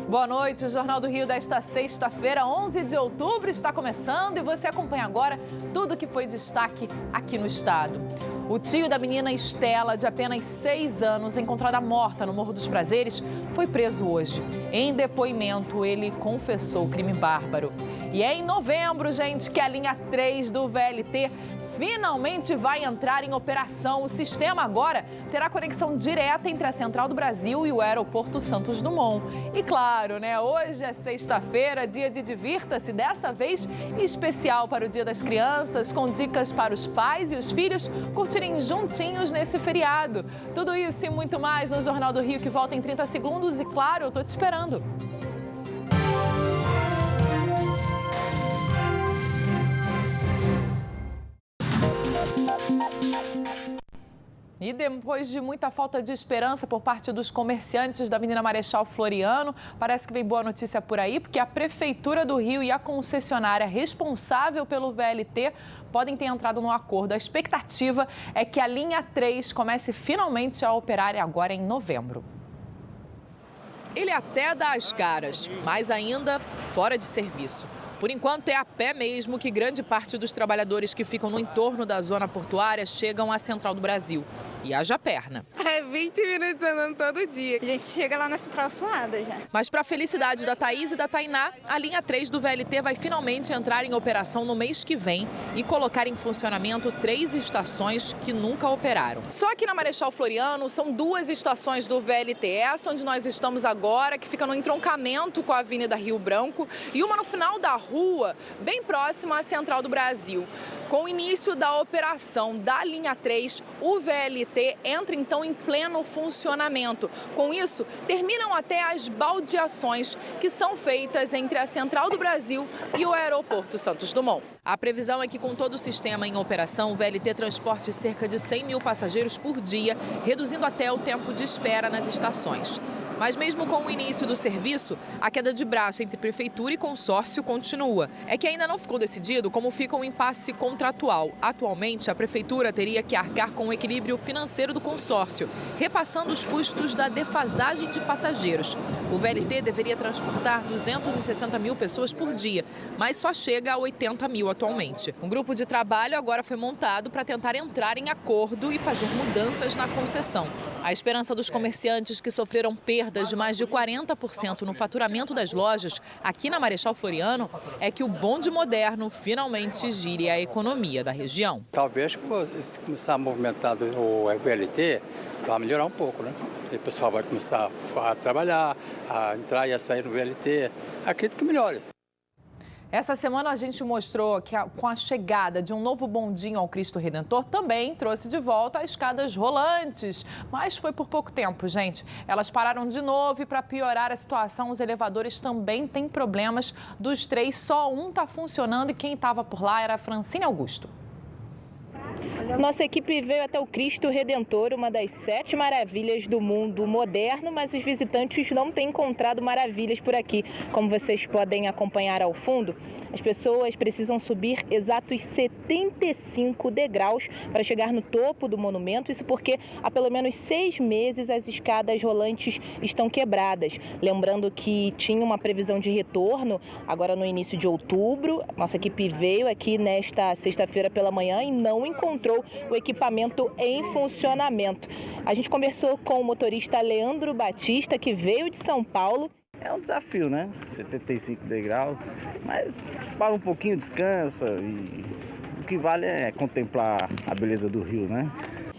Boa noite, o Jornal do Rio desta sexta-feira, 11 de outubro, está começando e você acompanha agora tudo que foi destaque aqui no estado. O tio da menina Estela, de apenas 6 anos, encontrada morta no Morro dos Prazeres, foi preso hoje. Em depoimento, ele confessou o crime bárbaro. E é em novembro, gente, que a linha 3 do VLT finalmente vai entrar em operação. O sistema agora terá conexão direta entre a Central do Brasil e o Aeroporto Santos Dumont. E claro, né? Hoje é sexta-feira, dia de divirta-se, dessa vez especial para o Dia das Crianças, com dicas para os pais e os filhos curtirem juntinhos nesse feriado. Tudo isso e muito mais no Jornal do Rio, que volta em 30 segundos e, claro, eu tô te esperando. E depois de muita falta de esperança por parte dos comerciantes da Avenida Marechal Floriano, parece que vem boa notícia por aí, porque a Prefeitura do Rio e a concessionária responsável pelo VLT podem ter entrado num acordo. A expectativa é que a linha 3 comece finalmente a operar agora em novembro. Ele até dá as caras, mas ainda fora de serviço. Por enquanto, é a pé mesmo que grande parte dos trabalhadores que ficam no entorno da zona portuária chegam à Central do Brasil. E haja perna. É 20 minutos andando todo dia. A gente chega lá na Central suada já. Mas para a felicidade da Thaís e da Tainá, a linha 3 do VLT vai finalmente entrar em operação no mês que vem e colocar em funcionamento 3 estações que nunca operaram. Só que na Marechal Floriano são 2 estações do VLT. Essa onde nós estamos agora, que fica no entroncamento com a Avenida Rio Branco, e uma no final da rua, bem próxima à Central do Brasil. Com o início da operação da linha 3, o VLT entra então em pleno funcionamento. Com isso, terminam até as baldeações que são feitas entre a Central do Brasil e o Aeroporto Santos Dumont. A previsão é que, com todo o sistema em operação, o VLT transporte cerca de 100 mil passageiros por dia, reduzindo até o tempo de espera nas estações. Mas mesmo com o início do serviço, a queda de braço entre prefeitura e consórcio continua. É que ainda não ficou decidido como fica o impasse contratual. Atualmente, a prefeitura teria que arcar com o equilíbrio financeiro do consórcio, repassando os custos da defasagem de passageiros. O VLT deveria transportar 260 mil pessoas por dia, mas só chega a 80 mil atualmente. Um grupo de trabalho agora foi montado para tentar entrar em acordo e fazer mudanças na concessão. A esperança dos comerciantes que sofreram perdas de mais de 40% no faturamento das lojas aqui na Marechal Floriano é que o bonde moderno finalmente gire a economia da região. Talvez se começar a movimentar o VLT, vai melhorar um pouco, né? E o pessoal vai começar a trabalhar, a entrar e a sair no VLT. Acredito que melhore. Essa semana a gente mostrou que com a chegada de um novo bondinho ao Cristo Redentor também trouxe de volta as escadas rolantes. Mas foi por pouco tempo, gente. Elas pararam de novo e, para piorar a situação, os elevadores também têm problemas. Dos 3, só um está funcionando e quem estava por lá era a Francine Augusto. Nossa equipe veio até o Cristo Redentor, uma das 7 maravilhas do mundo moderno, mas os visitantes não têm encontrado maravilhas por aqui. Como vocês podem acompanhar ao fundo, as pessoas precisam subir exatos 75 degraus para chegar no topo do monumento. Isso porque há pelo menos 6 meses as escadas rolantes estão quebradas. Lembrando que tinha uma previsão de retorno agora no início de outubro. Nossa equipe veio aqui nesta sexta-feira pela manhã e não encontrou o equipamento em funcionamento. A gente conversou com o motorista Leandro Batista, que veio de São Paulo. É um desafio, né? 75 degraus, mas para um pouquinho, descansa e o que vale é contemplar a beleza do Rio, né?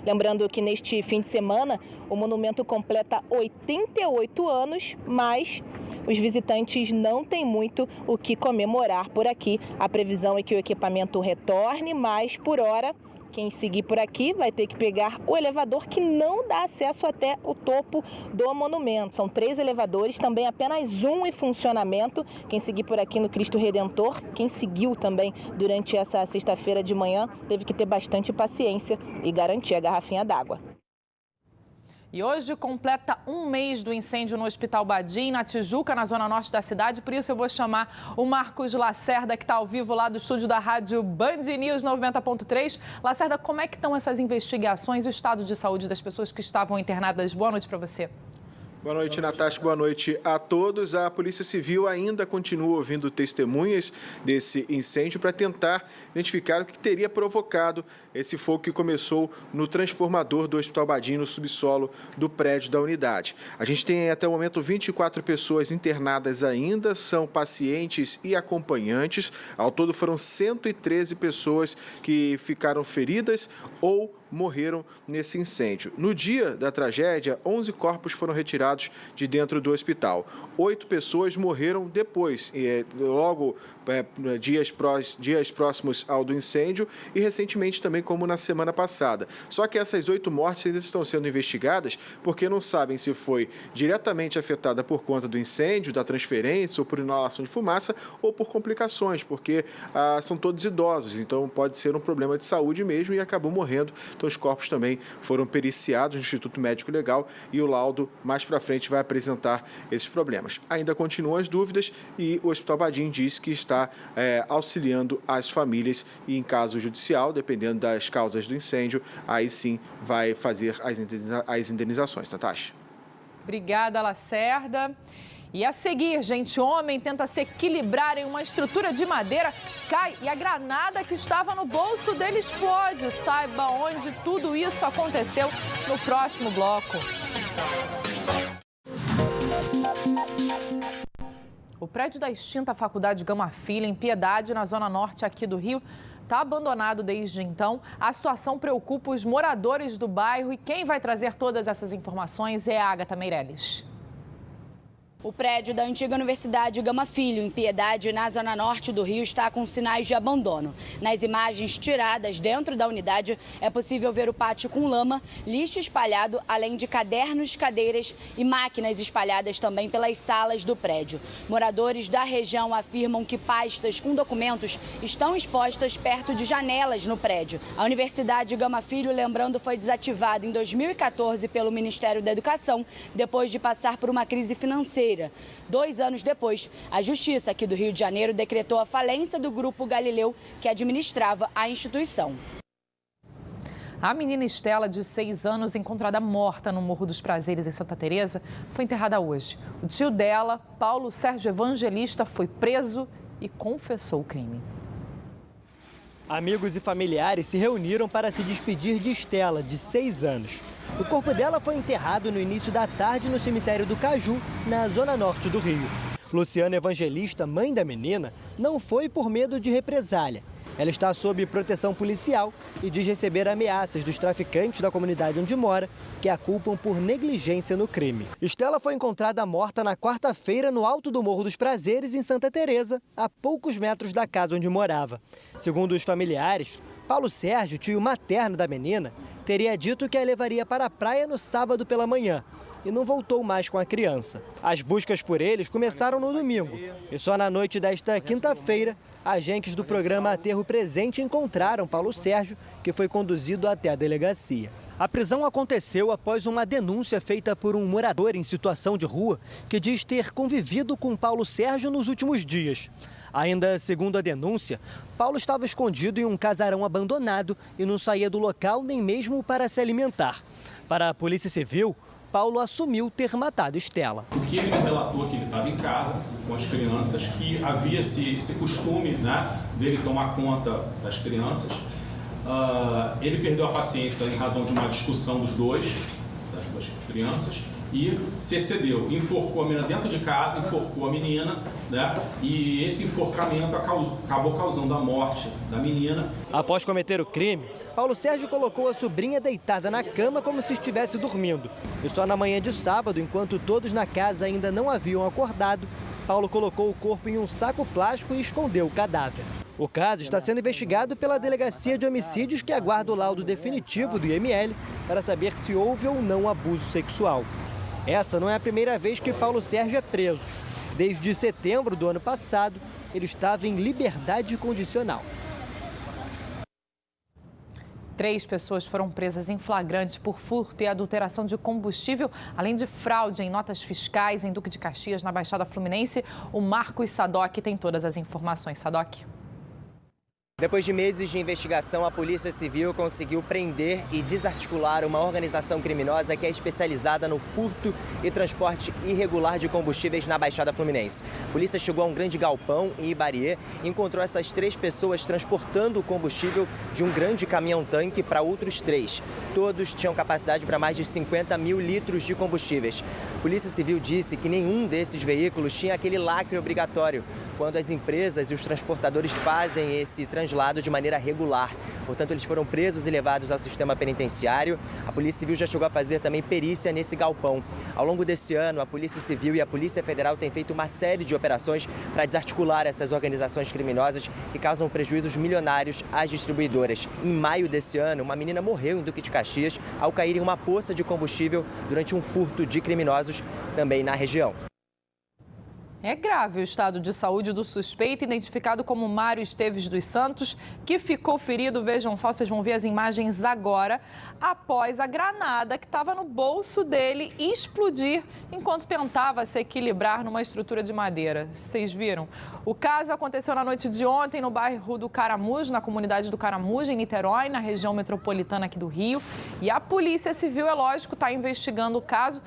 Lembrando que neste fim de semana o monumento completa 88 anos, mas os visitantes não têm muito o que comemorar por aqui. A previsão é que o equipamento retorne, mas por hora quem seguir por aqui vai ter que pegar o elevador que não dá acesso até o topo do monumento. São 3 elevadores, também apenas um em funcionamento. Quem seguir por aqui no Cristo Redentor, quem seguiu também durante essa sexta-feira de manhã, teve que ter bastante paciência e garantir a garrafinha d'água. E hoje completa um mês do incêndio no Hospital Badim, na Tijuca, na zona norte da cidade. Por isso eu vou chamar o Marcos Lacerda, que está ao vivo lá do estúdio da rádio Band News 90.3. Lacerda, como é que estão essas investigações e o estado de saúde das pessoas que estavam internadas? Boa noite para você. Boa noite, Natasha. Boa noite a todos. A Polícia Civil ainda continua ouvindo testemunhas desse incêndio para tentar identificar o que teria provocado esse fogo que começou no transformador do Hospital Badim, no subsolo do prédio da unidade. A gente tem até o momento 24 pessoas internadas ainda, são pacientes e acompanhantes. Ao todo foram 113 pessoas que ficaram feridas ou morreram nesse incêndio. No dia da tragédia, 11 corpos foram retirados de dentro do hospital. 8 pessoas morreram depois, logo dias próximos ao do incêndio e recentemente também, como na semana passada. Só que essas 8 mortes ainda estão sendo investigadas porque não sabem se foi diretamente afetada por conta do incêndio, da transferência ou por inalação de fumaça ou por complicações, porque são todos idosos, então pode ser um problema de saúde mesmo e acabou morrendo. Então os corpos também foram periciados no Instituto Médico Legal e o laudo mais para frente vai apresentar esses problemas. Ainda continuam as dúvidas e o Hospital Badim diz que está auxiliando as famílias e em caso judicial, dependendo das causas do incêndio, aí sim vai fazer as indenizações. Natasha. Obrigada, Lacerda. E a seguir, gente, homem tenta se equilibrar em uma estrutura de madeira, cai e a granada que estava no bolso dele explode. Saiba onde tudo isso aconteceu no próximo bloco. O prédio da extinta Faculdade Gama Filho, em Piedade, na zona norte aqui do Rio, está abandonado desde então. A situação preocupa os moradores do bairro e quem vai trazer todas essas informações é a Agatha Meirelles. O prédio da antiga Universidade Gama Filho, em Piedade, na zona norte do Rio, está com sinais de abandono. Nas imagens tiradas dentro da unidade, é possível ver o pátio com lama, lixo espalhado, além de cadernos, cadeiras e máquinas espalhadas também pelas salas do prédio. Moradores da região afirmam que pastas com documentos estão expostas perto de janelas no prédio. A Universidade Gama Filho, lembrando, foi desativada em 2014 pelo Ministério da Educação, depois de passar por uma crise financeira. 2 anos depois, a Justiça aqui do Rio de Janeiro decretou a falência do Grupo Galileu, que administrava a instituição. A menina Estela, de 6 anos, encontrada morta no Morro dos Prazeres, em Santa Teresa, foi enterrada hoje. O tio dela, Paulo Sérgio Evangelista, foi preso e confessou o crime. Amigos e familiares se reuniram para se despedir de Estela, de 6 anos. O corpo dela foi enterrado no início da tarde no cemitério do Caju, na zona norte do Rio. Luciana Evangelista, mãe da menina, não foi por medo de represália. Ela está sob proteção policial e diz receber ameaças dos traficantes da comunidade onde mora, que a culpam por negligência no crime. Estela foi encontrada morta na quarta-feira no alto do Morro dos Prazeres, em Santa Teresa, a poucos metros da casa onde morava. Segundo os familiares, Paulo Sérgio, tio materno da menina, teria dito que a levaria para a praia no sábado pela manhã e não voltou mais com a criança. As buscas por eles começaram no domingo e só na noite desta quinta-feira, agentes do programa Aterro Presente encontraram Paulo Sérgio, que foi conduzido até a delegacia. A prisão aconteceu após uma denúncia feita por um morador em situação de rua que diz ter convivido com Paulo Sérgio nos últimos dias. Ainda segundo a denúncia, Paulo estava escondido em um casarão abandonado e não saía do local nem mesmo para se alimentar. Para a Polícia Civil, Paulo assumiu ter matado Estela. O que ele me relatou que ele estava em casa com as crianças, que havia esse costume, né, dele tomar conta das crianças. Ele perdeu a paciência em razão de uma discussão das duas crianças e se excedeu, enforcou a menina dentro de casa, enforcou a menina, né? E esse enforcamento acabou causando a morte da menina. Após cometer o crime, Paulo Sérgio colocou a sobrinha deitada na cama como se estivesse dormindo. E só na manhã de sábado, enquanto todos na casa ainda não haviam acordado, Paulo colocou o corpo em um saco plástico e escondeu o cadáver. O caso está sendo investigado pela Delegacia de Homicídios, que aguarda o laudo definitivo do IML para saber se houve ou não abuso sexual. Essa não é a primeira vez que Paulo Sérgio é preso. Desde setembro do ano passado, ele estava em liberdade condicional. 3 pessoas foram presas em flagrante por furto e adulteração de combustível, além de fraude em notas fiscais em Duque de Caxias, na Baixada Fluminense. O Marcos Sadoc tem todas as informações. Sadoc. Depois de meses de investigação, a Polícia Civil conseguiu prender e desarticular uma organização criminosa que é especializada no furto e transporte irregular de combustíveis na Baixada Fluminense. A polícia chegou a um grande galpão em Ibarie e encontrou essas 3 pessoas transportando o combustível de um grande caminhão-tanque para outros 3. Todos tinham capacidade para mais de 50 mil litros de combustíveis. A Polícia Civil disse que nenhum desses veículos tinha aquele lacre obrigatório, quando as empresas e os transportadores fazem esse translado de maneira regular. Portanto, eles foram presos e levados ao sistema penitenciário. A Polícia Civil já chegou a fazer também perícia nesse galpão. Ao longo desse ano, a Polícia Civil e a Polícia Federal têm feito uma série de operações para desarticular essas organizações criminosas que causam prejuízos milionários às distribuidoras. Em maio desse ano, uma menina morreu em Duque de Caxias ao cair em uma poça de combustível durante um furto de criminosos também na região. É grave o estado de saúde do suspeito, identificado como Mário Esteves dos Santos, que ficou ferido, vejam só, vocês vão ver as imagens agora, após a granada que estava no bolso dele explodir enquanto tentava se equilibrar numa estrutura de madeira. Vocês viram? O caso aconteceu na noite de ontem no bairro do Caramujo, na comunidade do Caramujo, em Niterói, na região metropolitana aqui do Rio. E a Polícia Civil, é lógico, está investigando o caso,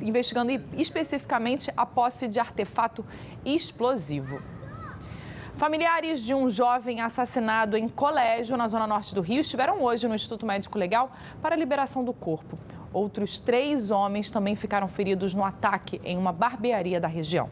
investigando especificamente a posse de artefato explosivo. Familiares de um jovem assassinado em colégio na zona norte do Rio estiveram hoje no Instituto Médico Legal para a liberação do corpo. Outros 3 homens também ficaram feridos no ataque em uma barbearia da região.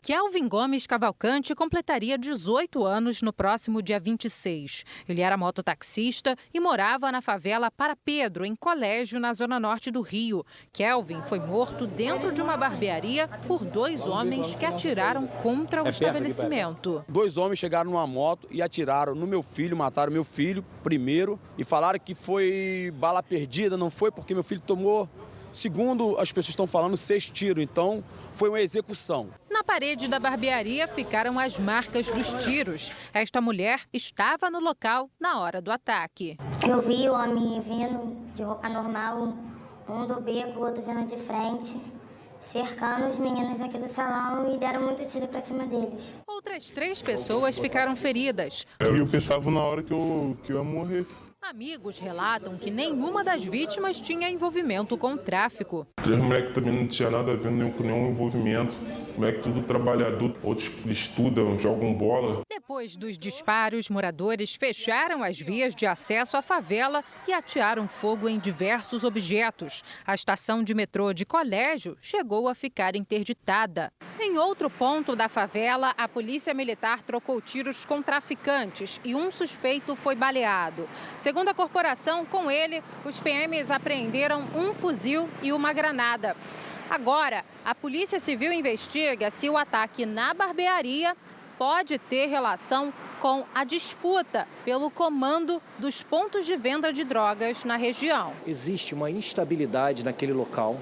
Kelvin Gomes Cavalcante completaria 18 anos no próximo dia 26. Ele era mototaxista e morava na favela Para Pedro, em Colégio, na zona norte do Rio. Kelvin foi morto dentro de uma barbearia por 2 homens que atiraram contra o estabelecimento. 2 homens chegaram numa moto e atiraram no meu filho, mataram meu filho primeiro e falaram que foi bala perdida. Não foi, porque meu filho tomou, segundo as pessoas estão falando, 6 tiros. Então foi uma execução. Na parede da barbearia ficaram as marcas dos tiros. Esta mulher estava no local na hora do ataque. Eu vi o homem vindo de roupa normal, um do beco, o outro vindo de frente, cercando os meninos aqui do salão e deram muito tiro para cima deles. Outras 3 pessoas ficaram feridas. Eu pensava na hora que eu ia morrer. Amigos relatam que nenhuma das vítimas tinha envolvimento com o tráfico. 3 moleques também não tinha nada a ver com nenhum envolvimento. Moleque tudo trabalhador, outros estudam, jogam bola. Depois dos disparos, moradores fecharam as vias de acesso à favela e atearam fogo em diversos objetos. A estação de metrô de Colégio chegou a ficar interditada. Em outro ponto da favela, a polícia militar trocou tiros com traficantes e um suspeito foi baleado. Segundo a corporação, com ele, os PMs apreenderam um fuzil e uma granada. Agora, a Polícia Civil investiga se o ataque na barbearia pode ter relação com a disputa pelo comando dos pontos de venda de drogas na região. Existe uma instabilidade naquele local,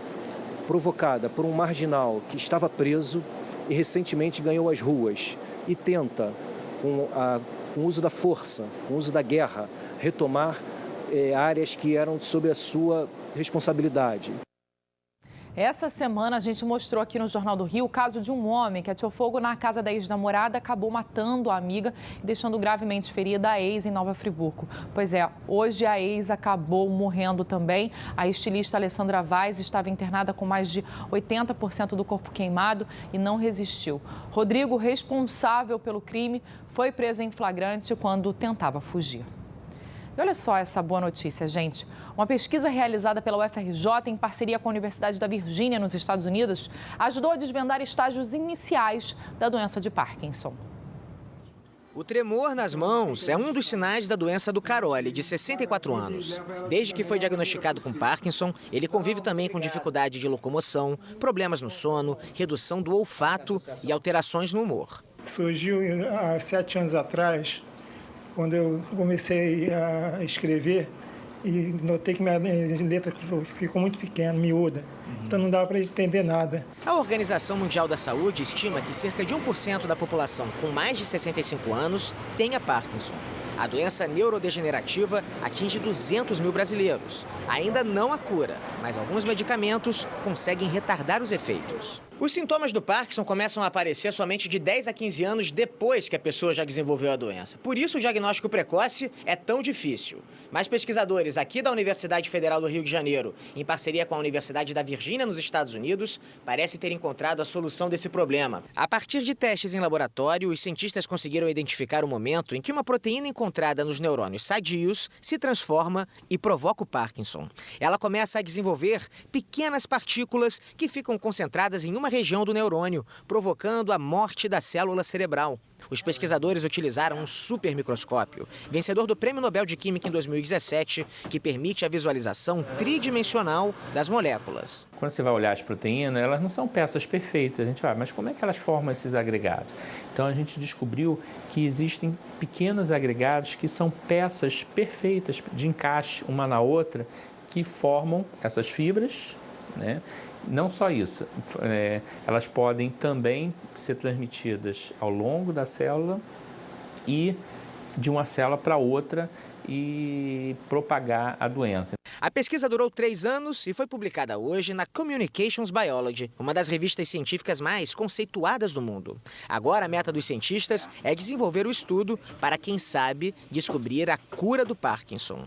provocada por um marginal que estava preso e recentemente ganhou as ruas e tenta, com o uso da força, com o uso da guerra, retomar áreas que eram sob a sua responsabilidade. Essa semana a gente mostrou aqui no Jornal do Rio o caso de um homem que ateou fogo na casa da ex-namorada, acabou matando a amiga e deixando gravemente ferida a ex em Nova Friburgo. Pois é, hoje a ex acabou morrendo também. A estilista Alessandra Vaz estava internada com mais de 80% do corpo queimado e não resistiu. Rodrigo, responsável pelo crime, foi preso em flagrante quando tentava fugir. E olha só essa boa notícia, gente. Uma pesquisa realizada pela UFRJ em parceria com a Universidade da Virgínia, nos Estados Unidos, ajudou a desvendar estágios iniciais da doença de Parkinson. O tremor nas mãos é um dos sinais da doença do Caroli, de 64 anos. Desde que foi diagnosticado com Parkinson, ele convive também com dificuldade de locomoção, problemas no sono, redução do olfato e alterações no humor. Surgiu há 7 anos atrás, quando eu comecei a escrever e notei que minha letra ficou muito pequena, miúda. Então não dava para entender nada. A Organização Mundial da Saúde estima que cerca de 1% da população com mais de 65 anos tenha Parkinson. A doença neurodegenerativa atinge 200 mil brasileiros. Ainda não há cura, mas alguns medicamentos conseguem retardar os efeitos. Os sintomas do Parkinson começam a aparecer somente de 10 a 15 anos depois que a pessoa já desenvolveu a doença. Por isso, o diagnóstico precoce é tão difícil. Mas pesquisadores aqui da Universidade Federal do Rio de Janeiro, em parceria com a Universidade da Virgínia, nos Estados Unidos, parecem ter encontrado a solução desse problema. A partir de testes em laboratório, os cientistas conseguiram identificar o momento em que uma proteína encontrada nos neurônios sadios se transforma e provoca o Parkinson. Ela começa a desenvolver pequenas partículas que ficam concentradas em uma região do neurônio, provocando a morte da célula cerebral. Os pesquisadores utilizaram um supermicroscópio, vencedor do Prêmio Nobel de Química em 2017, que permite a visualização tridimensional das moléculas. Quando você vai olhar as proteínas, elas não são peças perfeitas. A gente vai, mas como é que elas formam esses agregados? Então a gente descobriu que existem pequenos agregados que são peças perfeitas de encaixe uma na outra, que formam essas fibras, né? Não só isso, elas podem também ser transmitidas ao longo da célula e de uma célula para outra e propagar a doença. A pesquisa durou 3 anos e foi publicada hoje na Communications Biology, uma das revistas científicas mais conceituadas do mundo. Agora a meta dos cientistas é desenvolver o estudo para, quem sabe, descobrir a cura do Parkinson.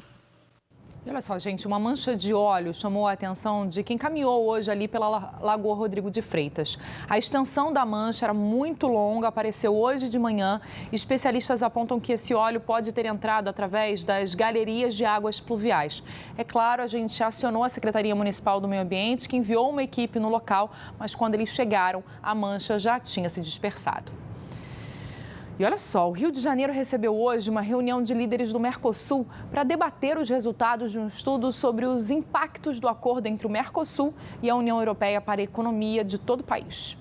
E olha só, gente, uma mancha de óleo chamou a atenção de quem caminhou hoje ali pela Lagoa Rodrigo de Freitas. A extensão da mancha era muito longa, apareceu hoje de manhã. Especialistas apontam que esse óleo pode ter entrado através das galerias de águas pluviais. É claro, a gente acionou a Secretaria Municipal do Meio Ambiente, que enviou uma equipe no local, mas quando eles chegaram, a mancha já tinha se dispersado. E olha só, o Rio de Janeiro recebeu hoje uma reunião de líderes do Mercosul para debater os resultados de um estudo sobre os impactos do acordo entre o Mercosul e a União Europeia para a economia de todo o país.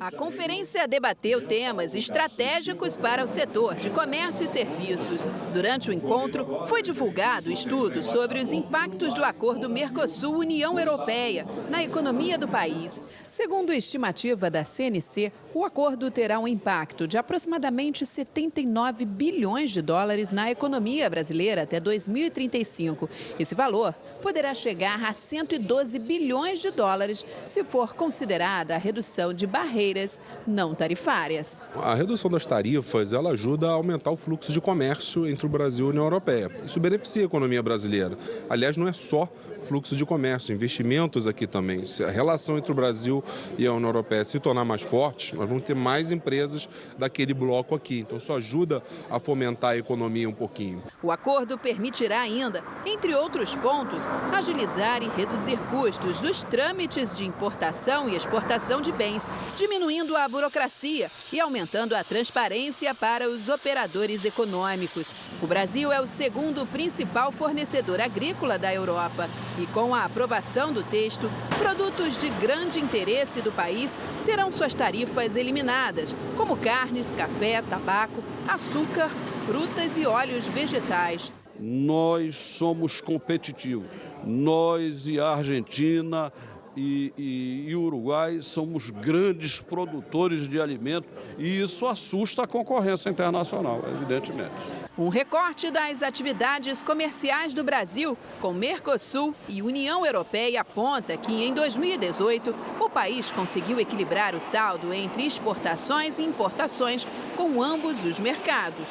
A conferência debateu temas estratégicos para o setor de comércio e serviços. Durante o encontro, foi divulgado estudo sobre os impactos do acordo Mercosul-União Europeia na economia do país. Segundo a estimativa da CNC, o acordo terá um impacto de aproximadamente 79 bilhões de dólares na economia brasileira até 2035. Esse valor poderá chegar a 112 bilhões de dólares se for considerada a redução de barreiras não tarifárias. A redução das tarifas, ela ajuda a aumentar o fluxo de comércio entre o Brasil e a União Europeia. Isso beneficia a economia brasileira. Aliás, não é só fluxo de comércio, investimentos aqui também. Se a relação entre o Brasil e a União Europeia se tornar mais forte, nós vamos ter mais empresas daquele bloco aqui. Então, isso ajuda a fomentar a economia um pouquinho. O acordo permitirá ainda, entre outros pontos, agilizar e reduzir custos dos trâmites de importação e exportação de bens, diminuindo a burocracia e aumentando a transparência para os operadores econômicos. O Brasil é o segundo principal fornecedor agrícola da Europa e, com a aprovação do texto, produtos de grande interesse do país terão suas tarifas eliminadas, como carnes, café, tabaco, açúcar, frutas e óleos vegetais. Nós somos competitivos. Nós e a Argentina e o Uruguai somos grandes produtores de alimentos e isso assusta a concorrência internacional, evidentemente. Um recorte das atividades comerciais do Brasil com Mercosul e União Europeia aponta que, em 2018, o país conseguiu equilibrar o saldo entre exportações e importações com ambos os mercados.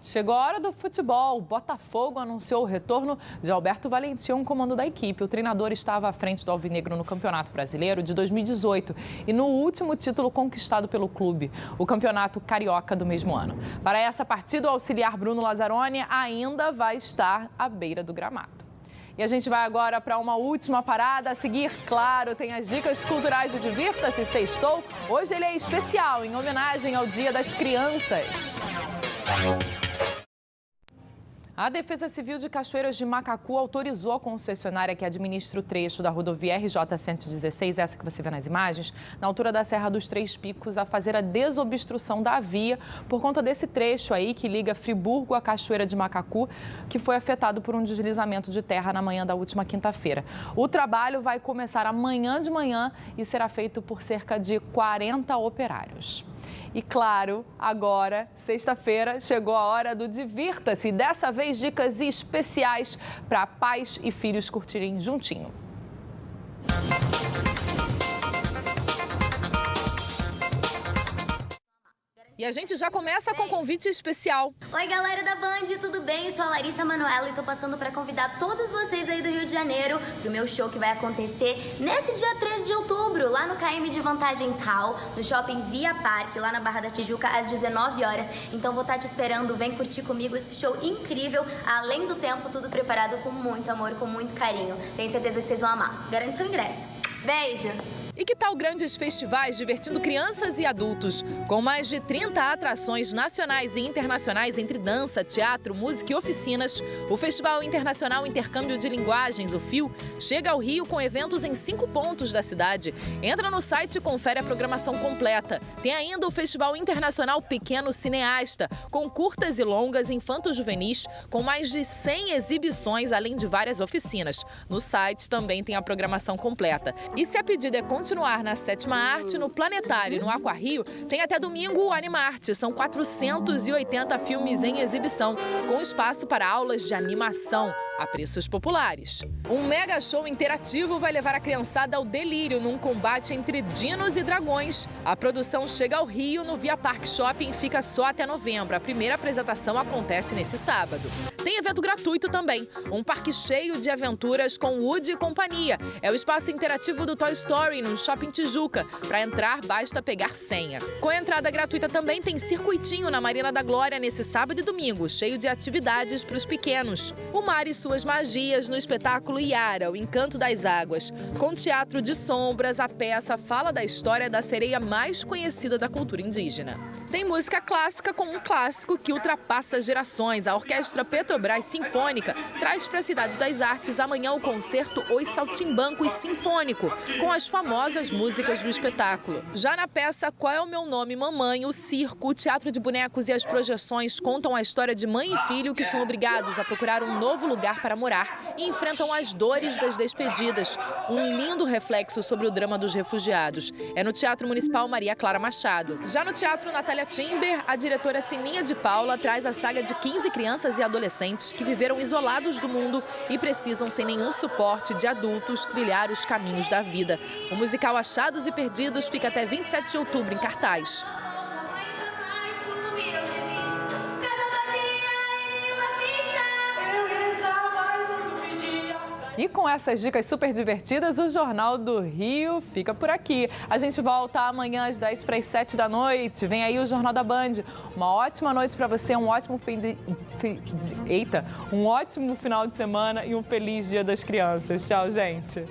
Chegou a hora do futebol. O Botafogo anunciou o retorno de Alberto Valentim ao comando da equipe. O treinador estava à frente do Alvinegro no Campeonato Brasileiro de 2018 e no último título conquistado pelo clube, o Campeonato Carioca do mesmo ano. Para essa partida, o auxiliar Bruno Lazzaroni ainda vai estar à beira do gramado. E a gente vai agora para uma última parada. A seguir, claro, tem as dicas culturais do Divirta-se Sextou. Hoje ele é especial, em homenagem ao Dia das Crianças. A Defesa Civil de Cachoeiras de Macacu autorizou a concessionária que administra o trecho da rodovia RJ-116, essa que você vê nas imagens, na altura da Serra dos Três Picos, a fazer a desobstrução da via por conta desse trecho aí que liga Friburgo à Cachoeira de Macacu, que foi afetado por um deslizamento de terra na manhã da última quinta-feira. O trabalho vai começar amanhã de manhã e será feito por cerca de 40 operários. E claro, agora, sexta-feira, chegou a hora do Divirta-se. Dessa vez, dicas especiais para pais e filhos curtirem juntinho. E a gente já começa com convite especial. Oi, galera da Band, tudo bem? Eu sou a Larissa Manoela e tô passando para convidar todos vocês aí do Rio de Janeiro pro meu show que vai acontecer nesse dia 13 de outubro, lá no KM de Vantagens Hall, no Shopping Via Parque, lá na Barra da Tijuca, às 19 horas. Então vou estar te esperando, vem curtir comigo esse show incrível, além do tempo, tudo preparado com muito amor, com muito carinho. Tenho certeza que vocês vão amar. Garante seu ingresso. Beijo! E que tal grandes festivais divertindo crianças e adultos? Com mais de 30 atrações nacionais e internacionais entre dança, teatro, música e oficinas, o Festival Internacional Intercâmbio de Linguagens, o FIL, chega ao Rio com eventos em 5 pontos da cidade. Entra no site e confere a programação completa. Tem ainda o Festival Internacional Pequeno Cineasta, com curtas e longas infanto-juvenis, com mais de 100 exibições, além de várias oficinas. No site também tem a programação completa. E se a pedida é continuar na 7ª Arte, no Planetário e no Aquarrio, tem até domingo o Animarte. São 480 filmes em exibição, com espaço para aulas de animação a preços populares. Um mega show interativo vai levar a criançada ao delírio num combate entre dinos e dragões. A produção chega ao Rio no Via Park Shopping e fica só até novembro. A primeira apresentação acontece nesse sábado. Tem evento gratuito também, um parque cheio de aventuras com Woody e companhia. É o espaço interativo do Toy Story no Shopping Tijuca. Para entrar, basta pegar senha. Com entrada gratuita também tem circuitinho na Marina da Glória nesse sábado e domingo, cheio de atividades para os pequenos. O mar e suas magias no espetáculo Yara, o Encanto das Águas. Com teatro de sombras, a peça fala da história da sereia mais conhecida da cultura indígena. Tem música clássica com um clássico que ultrapassa gerações. A Orquestra Petrobras Sinfônica traz para a Cidade das Artes amanhã o concerto Os Saltimbancos Sinfônico, com as famosas músicas do espetáculo. Já na peça Qual é o Meu Nome, Mamãe, o circo, o teatro de bonecos e as projeções contam a história de mãe e filho que são obrigados a procurar um novo lugar para morar e enfrentam as dores das despedidas. Um lindo reflexo sobre o drama dos refugiados. É no Teatro Municipal Maria Clara Machado. Já no Teatro Natália Timber, a diretora Sininha de Paula traz a saga de 15 crianças e adolescentes que viveram isolados do mundo e precisam, sem nenhum suporte de adultos, trilhar os caminhos da vida. O musical Achados e Perdidos fica até 27 de outubro em cartaz. E com essas dicas super divertidas, o Jornal do Rio fica por aqui. A gente volta amanhã às 10 para as 7 da noite. Vem aí o Jornal da Band. Uma ótima noite para você, um ótimo um ótimo final de semana e um feliz Dia das Crianças. Tchau, gente.